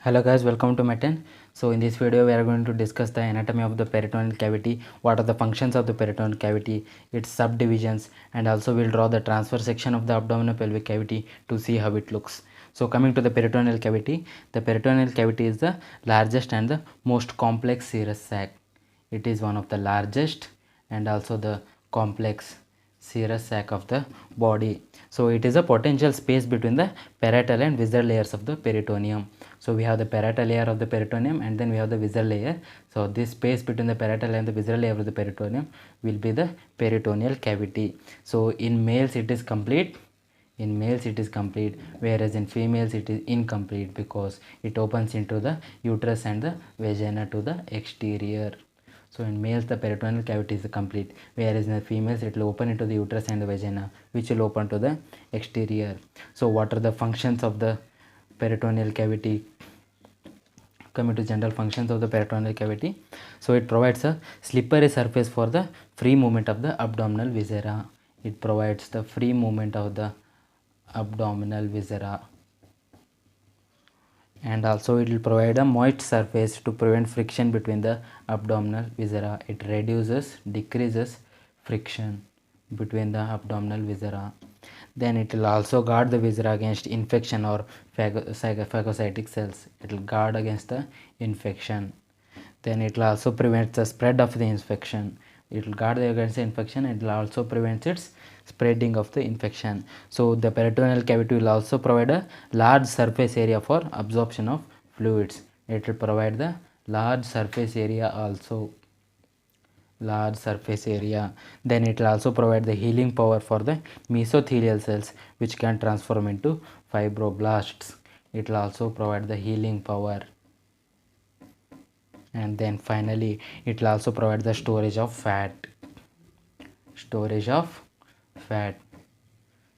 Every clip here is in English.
Hello guys, welcome to Metin. So in this video we are going to discuss the anatomy of the peritoneal cavity, what are the functions of the peritoneal cavity, its subdivisions, and also we'll draw the transverse section of the abdominal pelvic cavity to see how it looks. So coming to the peritoneal cavity is the largest and the most complex serous sac. It is one of the largest and also the complex serous sac of the body. So it is a potential space between the parietal and visceral layers of the peritoneum. So we have the parietal layer of the peritoneum and then we have the visceral layer. So this space between the parietal and the visceral layer of the peritoneum will be the peritoneal cavity. So in males it is complete, whereas in females it is incomplete because it opens into the uterus and the vagina to the exterior. So in males the peritoneal cavity is complete, whereas in the females it will open into the uterus and the vagina, which will open to the exterior. So what are the functions of the peritoneal cavity? Coming to general functions of the peritoneal cavity, so it provides a slippery surface for the free movement of the abdominal viscera. It provides the free movement of the abdominal viscera, and also it will provide a moist surface to prevent friction between the abdominal viscera. It decreases friction between the abdominal viscera. Then it will also guard the viscera against infection or phagocytic cells. It will guard against the infection. Then it will also prevent the spread of the infection. It will guard against the infection and it will also prevent its spreading of the infection. So the peritoneal cavity will also provide a large surface area for absorption of fluids. It will provide the large surface area also. Then it will also provide the healing power for the mesothelial cells, which can transform into fibroblasts. It will also provide the healing power. And then finally it will also provide the storage of fat.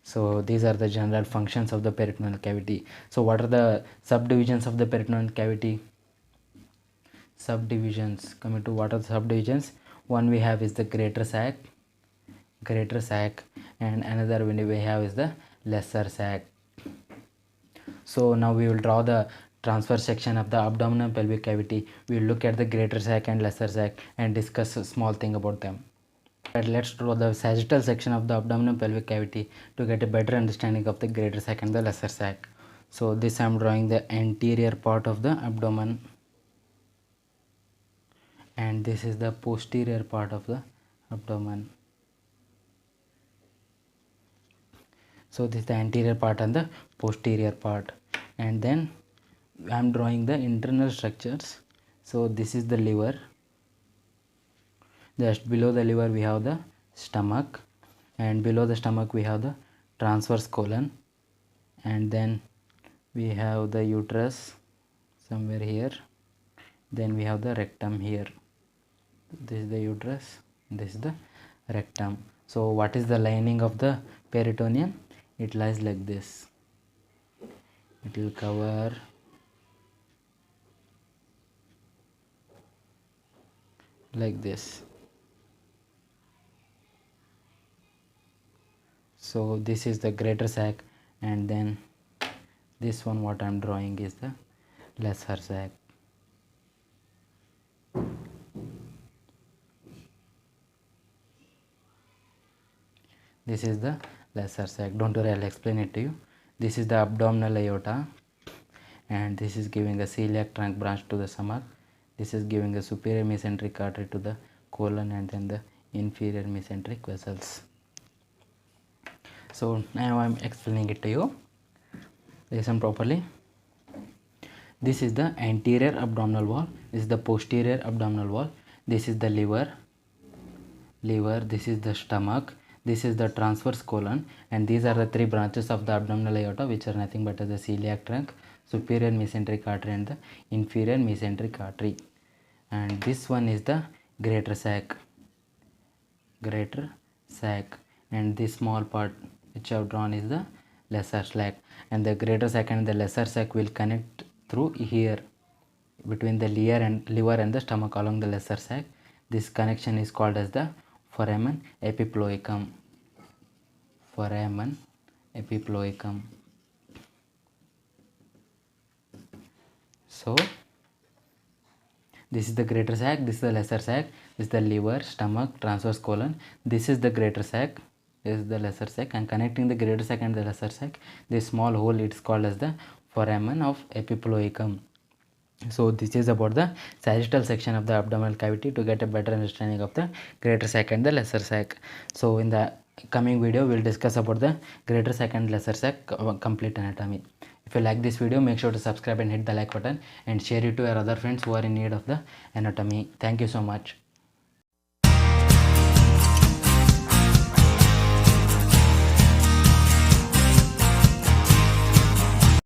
So these are the general functions of the peritoneal cavity. So what are the subdivisions of the peritoneal cavity? Coming to what are the subdivisions, one we have is the greater sac, and another one we have is the lesser sac. So now we will draw the transverse section of the abdominal pelvic cavity. We will look at the greater sac and lesser sac and discuss a small thing about them. But let's draw the sagittal section of the abdominal pelvic cavity to get a better understanding of the greater sac and the lesser sac. So this I am drawing the anterior part of the abdomen, and this is the posterior part of the abdomen. So this is the anterior part and the posterior part, and then I am drawing the internal structures. So this is the liver. Just below the liver we have the stomach, and below the stomach we have the transverse colon, and then we have the uterus somewhere here, then we have the rectum here. This is the uterus, this is the rectum. So what is the lining of the peritoneum? It lies like this. It will cover like this. So this is the greater sac, and then this one what I am drawing is the lesser sac. This is the lesser sac. Don't worry, I'll explain it to you. This is the abdominal aorta, and this is giving a celiac trunk branch to the stomach. This is giving a superior mesenteric artery to the colon, and then the inferior mesenteric vessels. So now I am explaining it to you. Listen properly. This is the anterior abdominal wall. This is the posterior abdominal wall. This is the liver. This is the stomach. This is the transverse colon, and these are the three branches of the abdominal aorta, which are nothing but the celiac trunk, superior mesenteric artery, and the inferior mesenteric artery. And this one is the greater sac, and this small part which I have drawn is the lesser sac, and the greater sac and the lesser sac will connect through here between the liver and the stomach along the lesser sac. This connection is called as the foramen epiploicum. So this is the greater sac, this is the lesser sac, this is the liver, stomach, transverse colon. This is the greater sac, this is the lesser sac, and connecting the greater sac and the lesser sac, this small hole, it's called as the foramen of epiploiecum. So this is about the sagittal section of the abdominal cavity to get a better understanding of the greater sac and the lesser sac. So in the coming video we'll discuss about the greater sac and lesser sac complete anatomy. If you like this video, make sure to subscribe and hit the like button and share it to your other friends who are in need of the anatomy. Thank you so much.